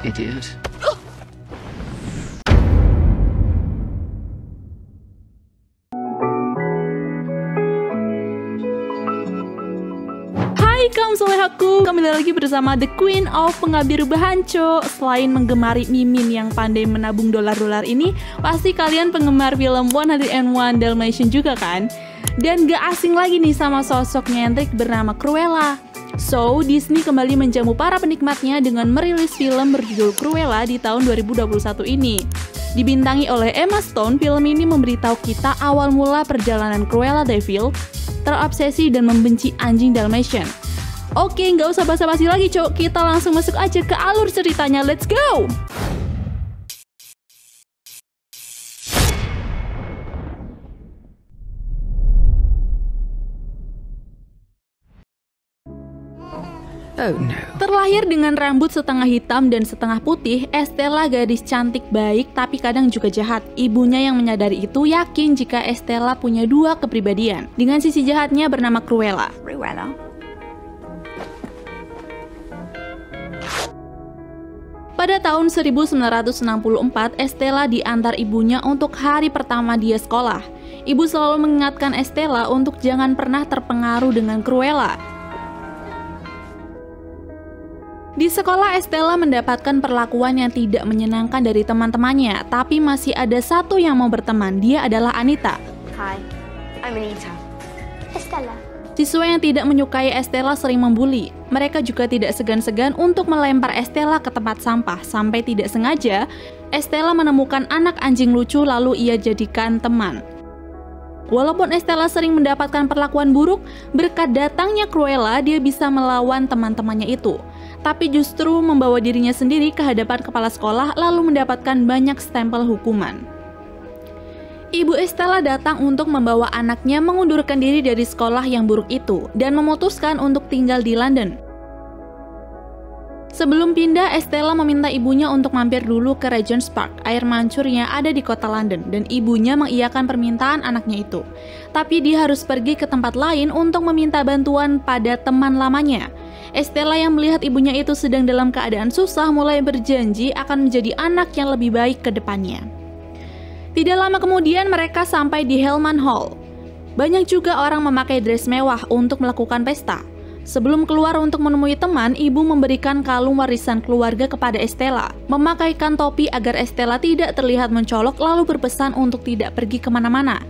Idiot. Hai kaum solehaku, kembali lagi bersama The Queen of Pengabdi Rubahan Co. Selain menggemari Mimin yang pandai menabung dolar-dolar ini, pasti kalian penggemar film 101 Dalmatian juga kan? Dan gak asing lagi nih sama sosok nyentrik bernama Cruella. So, Disney kembali menjamu para penikmatnya dengan merilis film berjudul Cruella di tahun 2021 ini. Dibintangi oleh Emma Stone, film ini memberitahu kita awal mula perjalanan Cruella de Vil terobsesi dan membenci anjing Dalmatian. Oke, nggak usah basa-basi lagi, Cok. Kita langsung masuk aja ke alur ceritanya. Let's go! Oh no. Terlahir dengan rambut setengah hitam dan setengah putih, Estella gadis cantik baik tapi kadang juga jahat. Ibunya yang menyadari itu yakin jika Estella punya dua kepribadian, dengan sisi jahatnya bernama Cruella. Pada tahun 1964, Estella diantar ibunya untuk hari pertama dia sekolah. Ibu selalu mengingatkan Estella untuk jangan pernah terpengaruh dengan Cruella. Di sekolah, Estella mendapatkan perlakuan yang tidak menyenangkan dari teman-temannya, tapi masih ada satu yang mau berteman. Dia adalah Anita. Hi, I'm Anita. Estella. Siswa yang tidak menyukai Estella sering membuli. Mereka juga tidak segan-segan untuk melempar Estella ke tempat sampah. Sampai tidak sengaja, Estella menemukan anak anjing lucu lalu ia jadikan teman. Walaupun Estella sering mendapatkan perlakuan buruk, berkat datangnya Cruella, dia bisa melawan teman-temannya itu. Tapi justru membawa dirinya sendiri ke hadapan kepala sekolah lalu mendapatkan banyak stempel hukuman. Ibu Estella datang untuk membawa anaknya mengundurkan diri dari sekolah yang buruk itu dan memutuskan untuk tinggal di London. Sebelum pindah, Estella meminta ibunya untuk mampir dulu ke Regent's Park, air mancurnya ada di kota London, dan ibunya mengiyakan permintaan anaknya itu. Tapi dia harus pergi ke tempat lain untuk meminta bantuan pada teman lamanya. Estella yang melihat ibunya itu sedang dalam keadaan susah mulai berjanji akan menjadi anak yang lebih baik ke depannya. Tidak lama kemudian mereka sampai di Hellman Hall. Banyak juga orang memakai dress mewah untuk melakukan pesta. Sebelum keluar untuk menemui teman, ibu memberikan kalung warisan keluarga kepada Estella, memakaikan topi agar Estella tidak terlihat mencolok lalu berpesan untuk tidak pergi kemana-mana.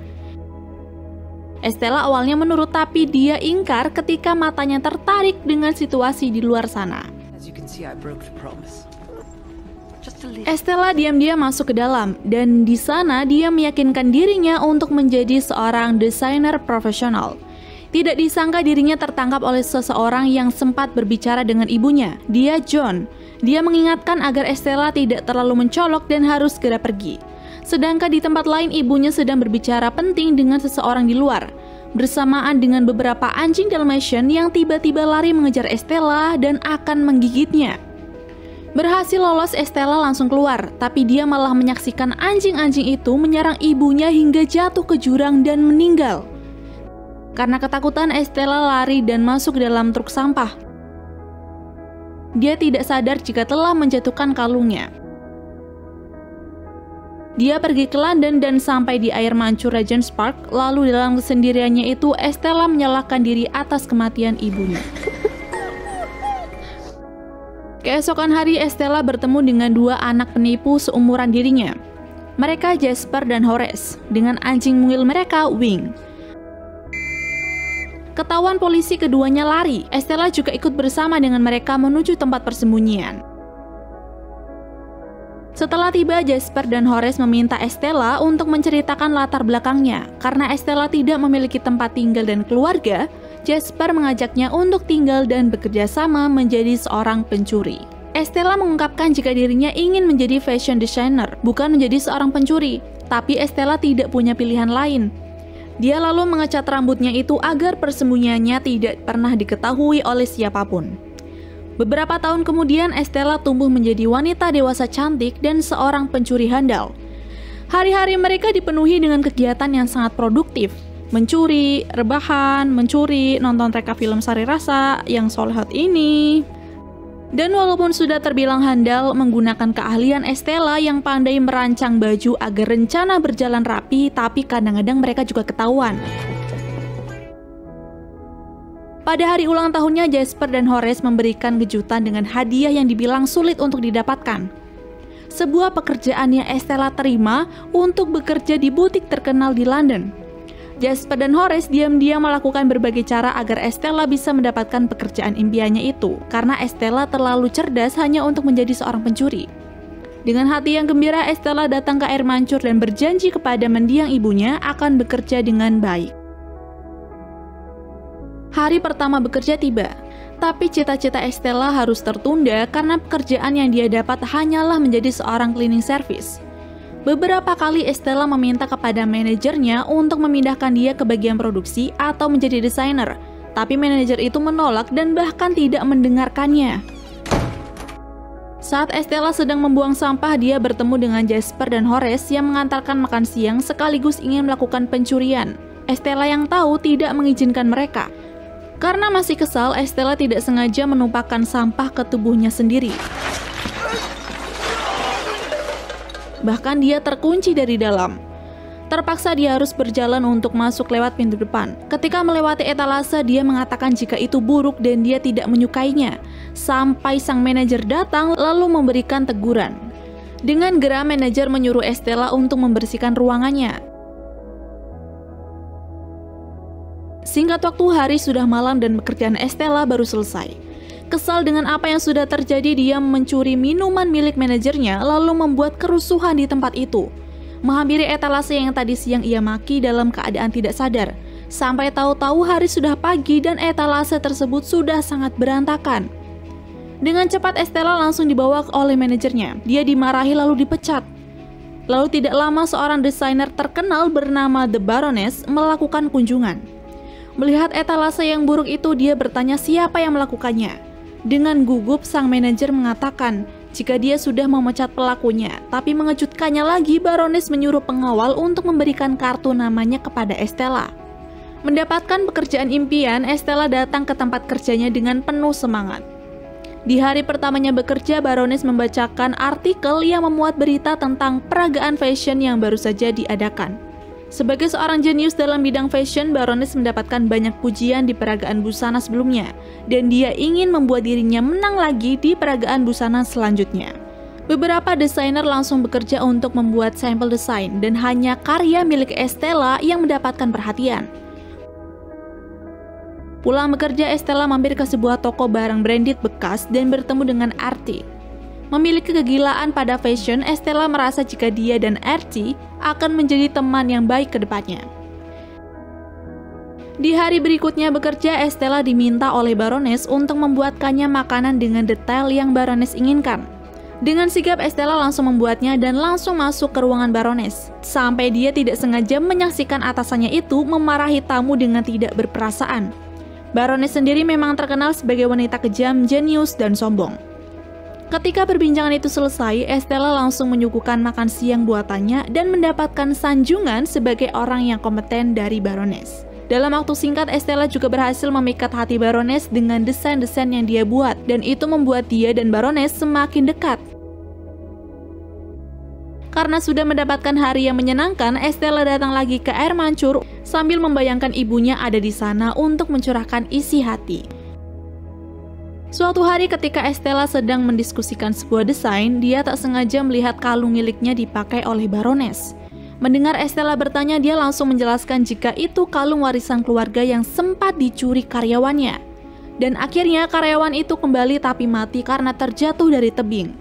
Estella awalnya menurut tapi dia ingkar ketika matanya tertarik dengan situasi di luar sana. Estella diam-diam masuk ke dalam dan di sana dia meyakinkan dirinya untuk menjadi seorang desainer profesional. Tidak disangka dirinya tertangkap oleh seseorang yang sempat berbicara dengan ibunya. Dia John. Dia mengingatkan agar Estella tidak terlalu mencolok dan harus segera pergi. Sedangkan di tempat lain ibunya sedang berbicara penting dengan seseorang di luar. Bersamaan dengan beberapa anjing Dalmatian yang tiba-tiba lari mengejar Estella dan akan menggigitnya. Berhasil lolos, Estella langsung keluar, tapi dia malah menyaksikan anjing-anjing itu menyerang ibunya hingga jatuh ke jurang dan meninggal. Karena ketakutan, Estella lari dan masuk ke dalam truk sampah. Dia tidak sadar jika telah menjatuhkan kalungnya. Dia pergi ke London dan sampai di air mancur Regent's Park, lalu dalam kesendiriannya itu Estella menyalahkan diri atas kematian ibunya. Keesokan hari Estella bertemu dengan dua anak penipu seumuran dirinya. Mereka Jasper dan Horace, dengan anjing mungil mereka Wing. Ketahuan polisi, keduanya lari. Estella juga ikut bersama dengan mereka menuju tempat persembunyian. Setelah tiba, Jasper dan Horace meminta Estella untuk menceritakan latar belakangnya. Karena Estella tidak memiliki tempat tinggal dan keluarga, Jasper mengajaknya untuk tinggal dan bekerja sama menjadi seorang pencuri. Estella mengungkapkan jika dirinya ingin menjadi fashion designer, bukan menjadi seorang pencuri. Tapi Estella tidak punya pilihan lain. Dia lalu mengecat rambutnya itu agar persembunyiannya tidak pernah diketahui oleh siapapun. Beberapa tahun kemudian, Estella tumbuh menjadi wanita dewasa cantik dan seorang pencuri handal. Hari-hari mereka dipenuhi dengan kegiatan yang sangat produktif. Mencuri, rebahan, mencuri, nonton reka film Sari Rasa, yang Solehat ini. Dan walaupun sudah terbilang handal menggunakan keahlian Estella yang pandai merancang baju agar rencana berjalan rapi, tapi kadang-kadang mereka juga ketahuan. Pada hari ulang tahunnya, Jasper dan Horace memberikan kejutan dengan hadiah yang dibilang sulit untuk didapatkan. Sebuah pekerjaan yang Estella terima untuk bekerja di butik terkenal di London. Jasper dan Horace diam-diam melakukan berbagai cara agar Estella bisa mendapatkan pekerjaan impiannya itu, karena Estella terlalu cerdas hanya untuk menjadi seorang pencuri. Dengan hati yang gembira, Estella datang ke air mancur dan berjanji kepada mendiang ibunya akan bekerja dengan baik. Hari pertama bekerja tiba, tapi cita-cita Estella harus tertunda karena pekerjaan yang dia dapat hanyalah menjadi seorang cleaning service. Beberapa kali Estella meminta kepada manajernya untuk memindahkan dia ke bagian produksi atau menjadi desainer, tapi manajer itu menolak dan bahkan tidak mendengarkannya. Saat Estella sedang membuang sampah, dia bertemu dengan Jasper dan Horace yang mengantarkan makan siang sekaligus ingin melakukan pencurian. Estella yang tahu tidak mengizinkan mereka. Karena masih kesal, Estella tidak sengaja menumpahkan sampah ke tubuhnya sendiri. Bahkan dia terkunci dari dalam. Terpaksa dia harus berjalan untuk masuk lewat pintu depan. Ketika melewati etalase, dia mengatakan jika itu buruk dan dia tidak menyukainya. Sampai sang manajer datang lalu memberikan teguran. Dengan geram, manajer menyuruh Estella untuk membersihkan ruangannya. Singkat waktu, hari sudah malam dan pekerjaan Estella baru selesai. Kesal dengan apa yang sudah terjadi, dia mencuri minuman milik manajernya lalu membuat kerusuhan di tempat itu. Menghampiri etalase yang tadi siang ia maki dalam keadaan tidak sadar. Sampai tahu-tahu hari sudah pagi dan etalase tersebut sudah sangat berantakan. Dengan cepat Estella langsung dibawa oleh manajernya. Dia dimarahi lalu dipecat. Lalu tidak lama seorang desainer terkenal bernama The Baroness melakukan kunjungan. Melihat etalase yang buruk itu, dia bertanya siapa yang melakukannya. Dengan gugup, sang manajer mengatakan jika dia sudah memecat pelakunya, tapi mengejutkannya lagi, Baroness menyuruh pengawal untuk memberikan kartu namanya kepada Estella. Mendapatkan pekerjaan impian, Estella datang ke tempat kerjanya dengan penuh semangat. Di hari pertamanya bekerja, Baroness membacakan artikel yang memuat berita tentang peragaan fashion yang baru saja diadakan. Sebagai seorang jenius dalam bidang fashion, Baroness mendapatkan banyak pujian di peragaan busana sebelumnya, dan dia ingin membuat dirinya menang lagi di peragaan busana selanjutnya. Beberapa desainer langsung bekerja untuk membuat sampel desain, dan hanya karya milik Estella yang mendapatkan perhatian. Pulang bekerja, Estella mampir ke sebuah toko barang branded bekas dan bertemu dengan Artie. Memiliki kegilaan pada fashion, Estella merasa jika dia dan Artie akan menjadi teman yang baik ke depannya. Di hari berikutnya bekerja, Estella diminta oleh Baroness untuk membuatkannya makanan dengan detail yang Baroness inginkan. Dengan sigap, Estella langsung membuatnya dan langsung masuk ke ruangan Baroness. Sampai dia tidak sengaja menyaksikan atasannya itu memarahi tamu dengan tidak berperasaan. Baroness sendiri memang terkenal sebagai wanita kejam, jenius, dan sombong. Ketika perbincangan itu selesai, Estella langsung menyuguhkan makan siang buatannya dan mendapatkan sanjungan sebagai orang yang kompeten dari Baroness. Dalam waktu singkat, Estella juga berhasil memikat hati Baroness dengan desain-desain yang dia buat, dan itu membuat dia dan Baroness semakin dekat. Karena sudah mendapatkan hari yang menyenangkan, Estella datang lagi ke air mancur sambil membayangkan ibunya ada di sana untuk mencurahkan isi hati. Suatu hari ketika Estella sedang mendiskusikan sebuah desain, dia tak sengaja melihat kalung miliknya dipakai oleh Baroness. Mendengar Estella bertanya, dia langsung menjelaskan jika itu kalung warisan keluarga yang sempat dicuri karyawannya. Dan akhirnya karyawan itu kembali tapi mati karena terjatuh dari tebing.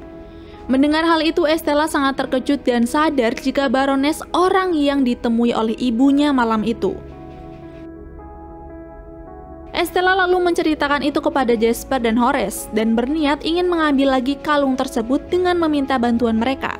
Mendengar hal itu, Estella sangat terkejut dan sadar jika Baroness orang yang ditemui oleh ibunya malam itu. Estella lalu menceritakan itu kepada Jasper dan Horace dan berniat ingin mengambil lagi kalung tersebut dengan meminta bantuan mereka.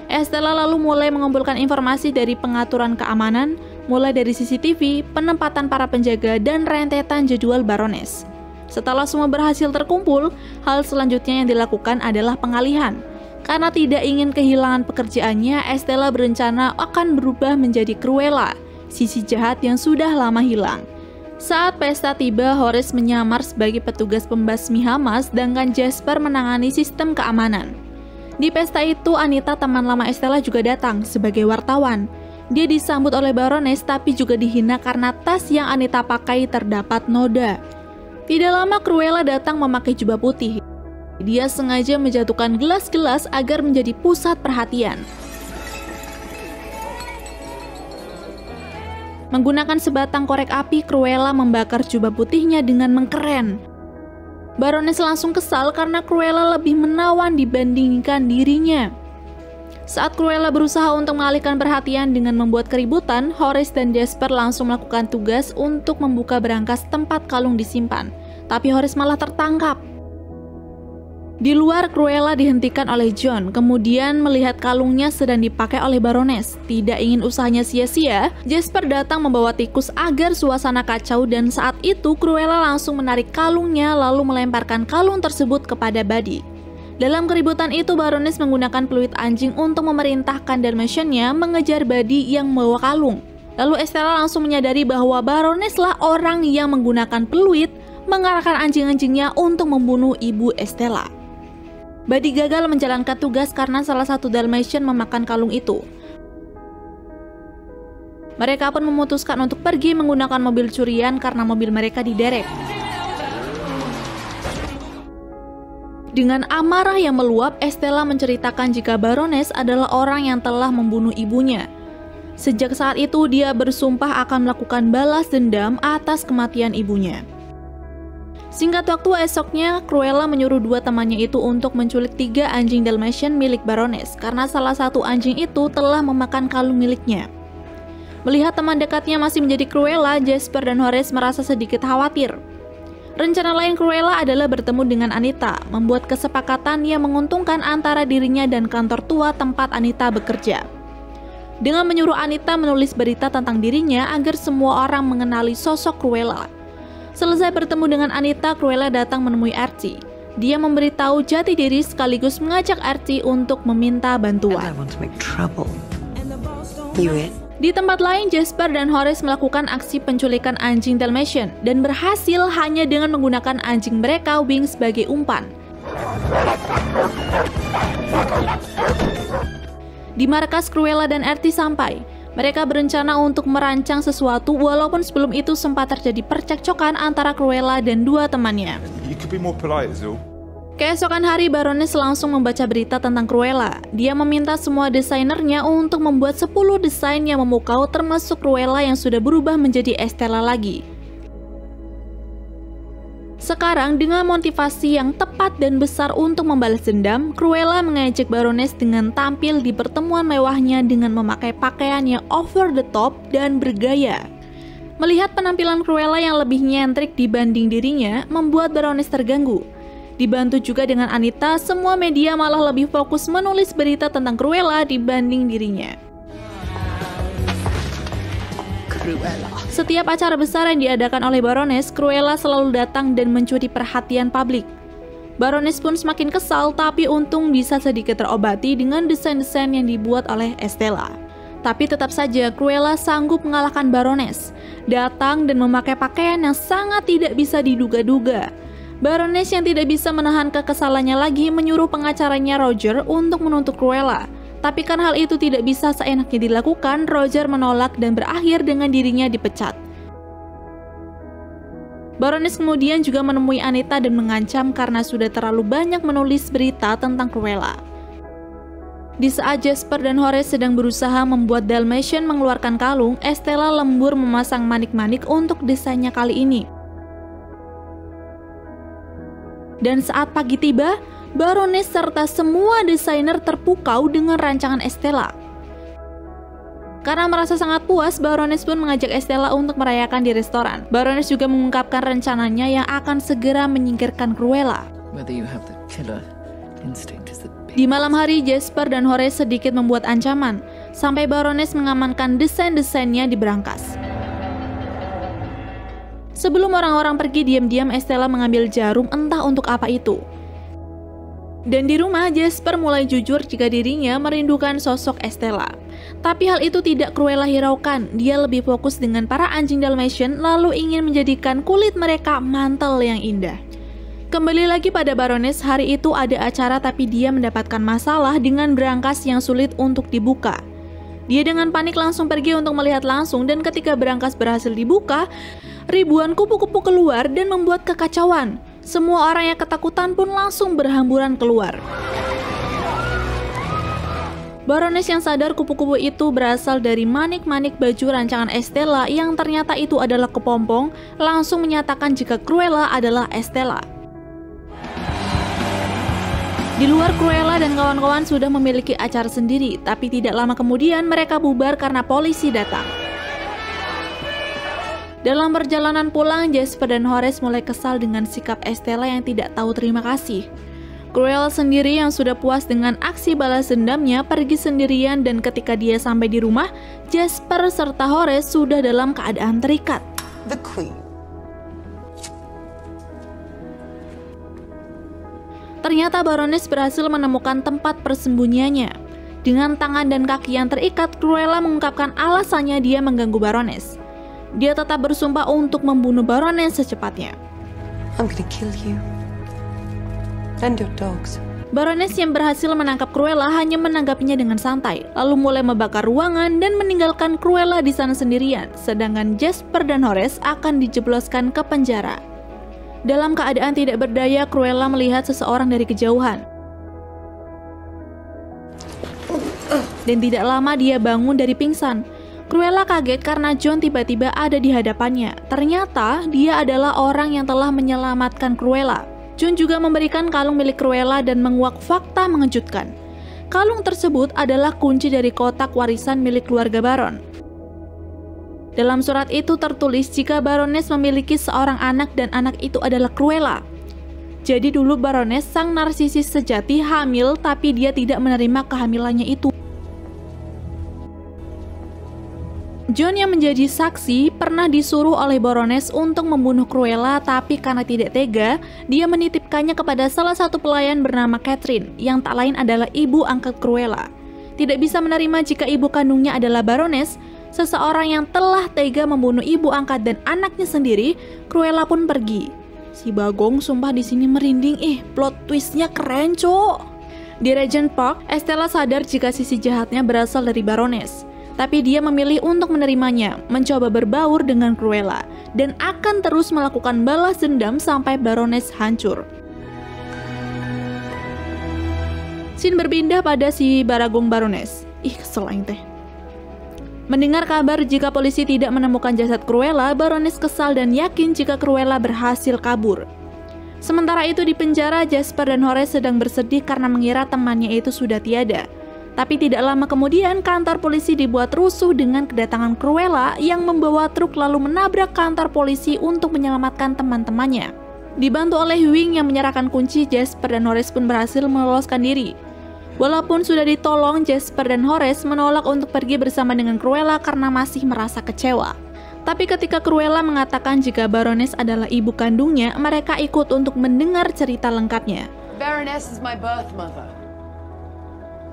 Estella lalu mulai mengumpulkan informasi dari pengaturan keamanan, mulai dari CCTV, penempatan para penjaga, dan rentetan jadwal Baroness. Setelah semua berhasil terkumpul, hal selanjutnya yang dilakukan adalah pengalihan. Karena tidak ingin kehilangan pekerjaannya, Estella berencana akan berubah menjadi Cruella, sisi jahat yang sudah lama hilang. Saat pesta tiba, Horace menyamar sebagai petugas pembasmi hama, sedangkan Jasper menangani sistem keamanan. Di pesta itu, Anita, teman lama Estella, juga datang sebagai wartawan. Dia disambut oleh Baroness tapi juga dihina karena tas yang Anita pakai terdapat noda. Tidak lama Cruella datang memakai jubah putih. Dia sengaja menjatuhkan gelas-gelas agar menjadi pusat perhatian. Menggunakan sebatang korek api, Cruella membakar jubah putihnya dengan mengkeren. Baroness langsung kesal karena Cruella lebih menawan dibandingkan dirinya. Saat Cruella berusaha untuk mengalihkan perhatian dengan membuat keributan, Horace dan Jasper langsung melakukan tugas untuk membuka berangkas tempat kalung disimpan. Tapi Horace malah tertangkap. Di luar, Cruella dihentikan oleh John, kemudian melihat kalungnya sedang dipakai oleh Baroness. Tidak ingin usahanya sia-sia, Jasper datang membawa tikus agar suasana kacau, dan saat itu Cruella langsung menarik kalungnya lalu melemparkan kalung tersebut kepada Buddy. Dalam keributan itu, Baroness menggunakan peluit anjing untuk memerintahkan Dalmatian-nya mengejar Buddy yang membawa kalung. Lalu Estella langsung menyadari bahwa Baroness lah orang yang menggunakan peluit mengarahkan anjing-anjingnya untuk membunuh ibu Estella. Buddy gagal menjalankan tugas karena salah satu Dalmatian memakan kalung itu. Mereka pun memutuskan untuk pergi menggunakan mobil curian karena mobil mereka diderek. Dengan amarah yang meluap, Estella menceritakan jika Baroness adalah orang yang telah membunuh ibunya. Sejak saat itu, dia bersumpah akan melakukan balas dendam atas kematian ibunya. Singkat waktu, esoknya Cruella menyuruh dua temannya itu untuk menculik 3 anjing Dalmatian milik Baroness karena salah satu anjing itu telah memakan kalung miliknya. Melihat teman dekatnya masih menjadi Cruella, Jasper dan Horace merasa sedikit khawatir. Rencana lain Cruella adalah bertemu dengan Anita, membuat kesepakatan yang menguntungkan antara dirinya dan kantor tua tempat Anita bekerja. Dengan menyuruh Anita menulis berita tentang dirinya agar semua orang mengenali sosok Cruella. Selesai bertemu dengan Anita, Cruella datang menemui Archie. Dia memberitahu jati diri sekaligus mengajak Archie untuk meminta bantuan. Di tempat lain, Jasper dan Horace melakukan aksi penculikan anjing Dalmatian dan berhasil hanya dengan menggunakan anjing mereka, Wings, sebagai umpan. Di markas, Cruella dan Archie sampai. Mereka berencana untuk merancang sesuatu walaupun sebelum itu sempat terjadi percekcokan antara Cruella dan dua temannya. Keesokan hari, Baroness langsung membaca berita tentang Cruella. Dia meminta semua desainernya untuk membuat 10 desain yang memukau termasuk Cruella yang sudah berubah menjadi Estella lagi. Sekarang, dengan motivasi yang tepat dan besar untuk membalas dendam, Cruella mengajak Baroness dengan tampil di pertemuan mewahnya dengan memakai pakaian yang over the top dan bergaya. Melihat penampilan Cruella yang lebih nyentrik dibanding dirinya, membuat Baroness terganggu. Dibantu juga dengan Anita, semua media malah lebih fokus menulis berita tentang Cruella dibanding dirinya. Setiap acara besar yang diadakan oleh Baroness, Cruella selalu datang dan mencuri perhatian publik. Baroness pun semakin kesal, tapi untung bisa sedikit terobati dengan desain-desain yang dibuat oleh Estella. Tapi tetap saja Cruella sanggup mengalahkan Baroness, datang dan memakai pakaian yang sangat tidak bisa diduga-duga. Baroness yang tidak bisa menahan kekesalannya lagi menyuruh pengacaranya Roger untuk menuntut Cruella. Tapi kan hal itu tidak bisa seenaknya dilakukan, Roger menolak dan berakhir dengan dirinya dipecat. Baroness kemudian juga menemui Anita dan mengancam karena sudah terlalu banyak menulis berita tentang Cruella. Di saat Jasper dan Horace sedang berusaha membuat Dalmatian mengeluarkan kalung, Estella lembur memasang manik-manik untuk desainnya kali ini. Dan saat pagi tiba, Baroness serta semua desainer terpukau dengan rancangan Estella. Karena merasa sangat puas, Baroness pun mengajak Estella untuk merayakan di restoran. Baroness juga mengungkapkan rencananya yang akan segera menyingkirkan Cruella. Di malam hari, Jasper dan Horace sedikit membuat ancaman, sampai Baroness mengamankan desain-desainnya di berangkas. Sebelum orang-orang pergi, diam-diam Estella mengambil jarum, entah untuk apa itu. Dan di rumah, Jasper mulai jujur jika dirinya merindukan sosok Estella. Tapi hal itu tidak Cruella hiraukan. Dia lebih fokus dengan para anjing Dalmatian lalu ingin menjadikan kulit mereka mantel yang indah. Kembali lagi pada Baroness, hari itu ada acara tapi dia mendapatkan masalah dengan berangkas yang sulit untuk dibuka. Dia dengan panik langsung pergi untuk melihat langsung dan ketika berangkas berhasil dibuka, ribuan kupu-kupu keluar dan membuat kekacauan. Semua orang yang ketakutan pun langsung berhamburan keluar. Baroness yang sadar kupu-kupu itu berasal dari manik-manik baju rancangan Estella yang ternyata itu adalah kepompong, langsung menyatakan jika Cruella adalah Estella. Di luar, Cruella dan kawan-kawan sudah memiliki acara sendiri, tapi tidak lama kemudian mereka bubar karena polisi datang. Dalam perjalanan pulang, Jasper dan Horace mulai kesal dengan sikap Estella yang tidak tahu terima kasih. Cruella sendiri yang sudah puas dengan aksi balas dendamnya pergi sendirian dan ketika dia sampai di rumah, Jasper serta Horace sudah dalam keadaan terikat. The Queen. Ternyata Baroness berhasil menemukan tempat persembunyiannya. Dengan tangan dan kaki yang terikat, Cruella mengungkapkan alasannya dia mengganggu Baroness. Dia tetap bersumpah untuk membunuh Baroness secepatnya. I'm gonna kill you. And your dogs. Baroness yang berhasil menangkap Cruella hanya menanggapinya dengan santai, lalu mulai membakar ruangan dan meninggalkan Cruella di sana sendirian, sedangkan Jasper dan Horace akan dijebloskan ke penjara. Dalam keadaan tidak berdaya, Cruella melihat seseorang dari kejauhan. Dan tidak lama dia bangun dari pingsan. Cruella kaget karena John tiba-tiba ada di hadapannya. Ternyata dia adalah orang yang telah menyelamatkan Cruella. John juga memberikan kalung milik Cruella dan menguak fakta mengejutkan. Kalung tersebut adalah kunci dari kotak warisan milik keluarga Baron. Dalam surat itu tertulis jika Baroness memiliki seorang anak dan anak itu adalah Cruella. Jadi dulu Baroness sang narsisis sejati hamil tapi dia tidak menerima kehamilannya itu. John yang menjadi saksi pernah disuruh oleh Baroness untuk membunuh Cruella tapi karena tidak tega, dia menitipkannya kepada salah satu pelayan bernama Catherine yang tak lain adalah ibu angkat Cruella. Tidak bisa menerima jika ibu kandungnya adalah Baroness, seseorang yang telah tega membunuh ibu angkat dan anaknya sendiri, Cruella pun pergi. Si Bagong sumpah di sini merinding, plot twistnya keren cok. Di Regent Park, Estella sadar jika sisi jahatnya berasal dari Baroness. Tapi dia memilih untuk menerimanya, mencoba berbaur dengan Cruella, dan akan terus melakukan balas dendam sampai Baroness hancur. Scene berpindah pada si Baragong Baroness. Kesel aing teh. Mendengar kabar jika polisi tidak menemukan jasad Cruella, Baroness kesal dan yakin jika Cruella berhasil kabur. Sementara itu di penjara, Jasper dan Horace sedang bersedih karena mengira temannya itu sudah tiada. Tapi tidak lama kemudian, kantor polisi dibuat rusuh dengan kedatangan Cruella yang membawa truk lalu menabrak kantor polisi untuk menyelamatkan teman-temannya. Dibantu oleh Wing yang menyerahkan kunci, Jasper dan Horace pun berhasil meloloskan diri. Walaupun sudah ditolong, Jasper dan Horace menolak untuk pergi bersama dengan Cruella karena masih merasa kecewa. Tapi ketika Cruella mengatakan jika Baroness adalah ibu kandungnya, mereka ikut untuk mendengar cerita lengkapnya. Baroness is my birth mother.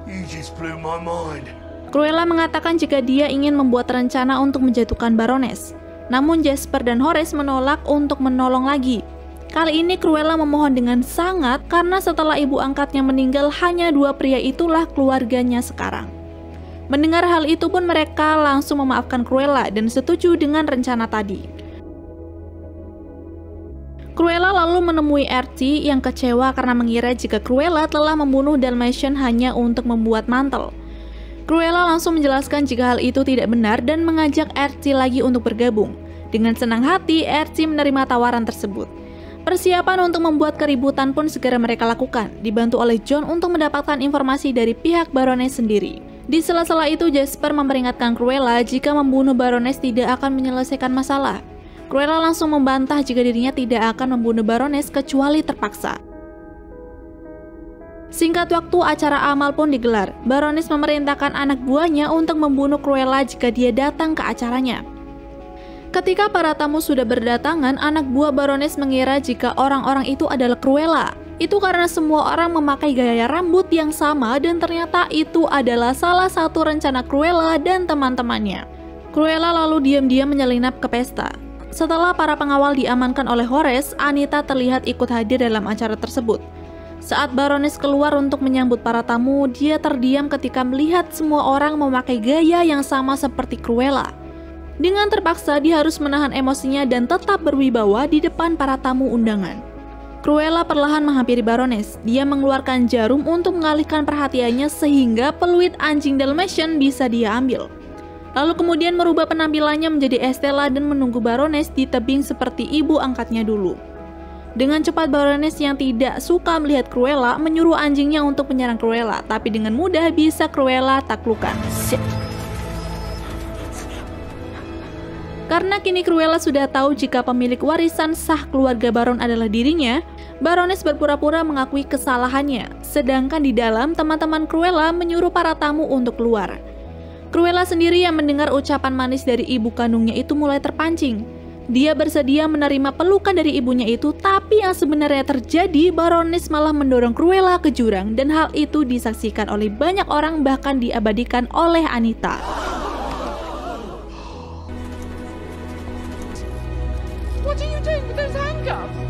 You just blew my mind. Cruella mengatakan jika dia ingin membuat rencana untuk menjatuhkan Baroness. Namun Jasper dan Horace menolak untuk menolong lagi. Kali ini Cruella memohon dengan sangat karena setelah ibu angkatnya meninggal hanya dua pria itulah keluarganya sekarang. Mendengar hal itu pun mereka langsung memaafkan Cruella dan setuju dengan rencana tadi. Cruella lalu menemui Archie yang kecewa karena mengira jika Cruella telah membunuh Dalmatian hanya untuk membuat mantel. Cruella langsung menjelaskan jika hal itu tidak benar dan mengajak Archie lagi untuk bergabung. Dengan senang hati, Archie menerima tawaran tersebut. Persiapan untuk membuat keributan pun segera mereka lakukan, dibantu oleh John untuk mendapatkan informasi dari pihak Baroness sendiri. Di sela-sela itu, Jasper memperingatkan Cruella jika membunuh Baroness tidak akan menyelesaikan masalah. Cruella langsung membantah jika dirinya tidak akan membunuh Baroness kecuali terpaksa. Singkat waktu, acara amal pun digelar. Baroness memerintahkan anak buahnya untuk membunuh Cruella jika dia datang ke acaranya. Ketika para tamu sudah berdatangan, anak buah Baroness mengira jika orang-orang itu adalah Cruella. Itu karena semua orang memakai gaya rambut yang sama dan ternyata itu adalah salah satu rencana Cruella dan teman-temannya. Cruella lalu diam-diam menyelinap ke pesta. Setelah para pengawal diamankan oleh Horace, Anita terlihat ikut hadir dalam acara tersebut. Saat Baroness keluar untuk menyambut para tamu, dia terdiam ketika melihat semua orang memakai gaya yang sama seperti Cruella. Dengan terpaksa, dia harus menahan emosinya dan tetap berwibawa di depan para tamu undangan. Cruella perlahan menghampiri Baroness. Dia mengeluarkan jarum untuk mengalihkan perhatiannya sehingga peluit anjing Dalmatian bisa dia ambil. Lalu kemudian merubah penampilannya menjadi Estella dan menunggu Baroness di tebing seperti ibu angkatnya dulu. Dengan cepat Baroness yang tidak suka melihat Cruella menyuruh anjingnya untuk menyerang Cruella, tapi dengan mudah bisa Cruella taklukkan. Karena kini Cruella sudah tahu jika pemilik warisan sah keluarga Baron adalah dirinya, Baroness berpura-pura mengakui kesalahannya, sedangkan di dalam teman-teman Cruella menyuruh para tamu untuk keluar. Cruella sendiri yang mendengar ucapan manis dari ibu kandungnya itu mulai terpancing. Dia bersedia menerima pelukan dari ibunya itu, tapi yang sebenarnya terjadi, Baroness malah mendorong Cruella ke jurang dan hal itu disaksikan oleh banyak orang bahkan diabadikan oleh Anita. What are you doing with those handcuffs?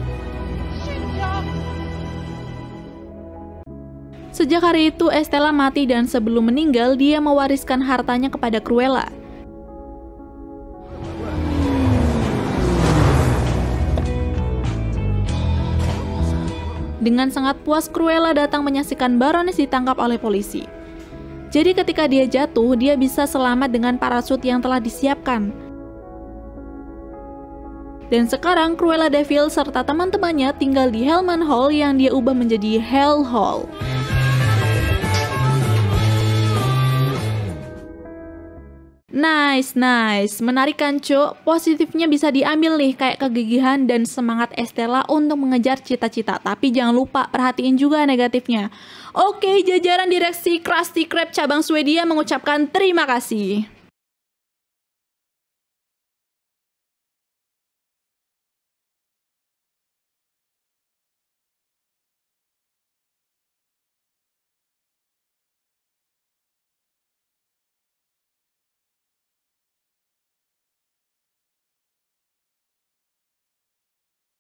Sejak hari itu, Estella mati dan sebelum meninggal, dia mewariskan hartanya kepada Cruella. Dengan sangat puas, Cruella datang menyaksikan Baroness ditangkap oleh polisi. Jadi ketika dia jatuh, dia bisa selamat dengan parasut yang telah disiapkan. Dan sekarang Cruella de Vil serta teman-temannya tinggal di Hellman Hall yang dia ubah menjadi Hell Hall. Nice. Menarik kan, Cuk? Positifnya bisa diambil nih, kayak kegigihan dan semangat Estella untuk mengejar cita-cita. Tapi jangan lupa perhatiin juga negatifnya. Oke, jajaran direksi Krusty Krab cabang Swedia mengucapkan terima kasih.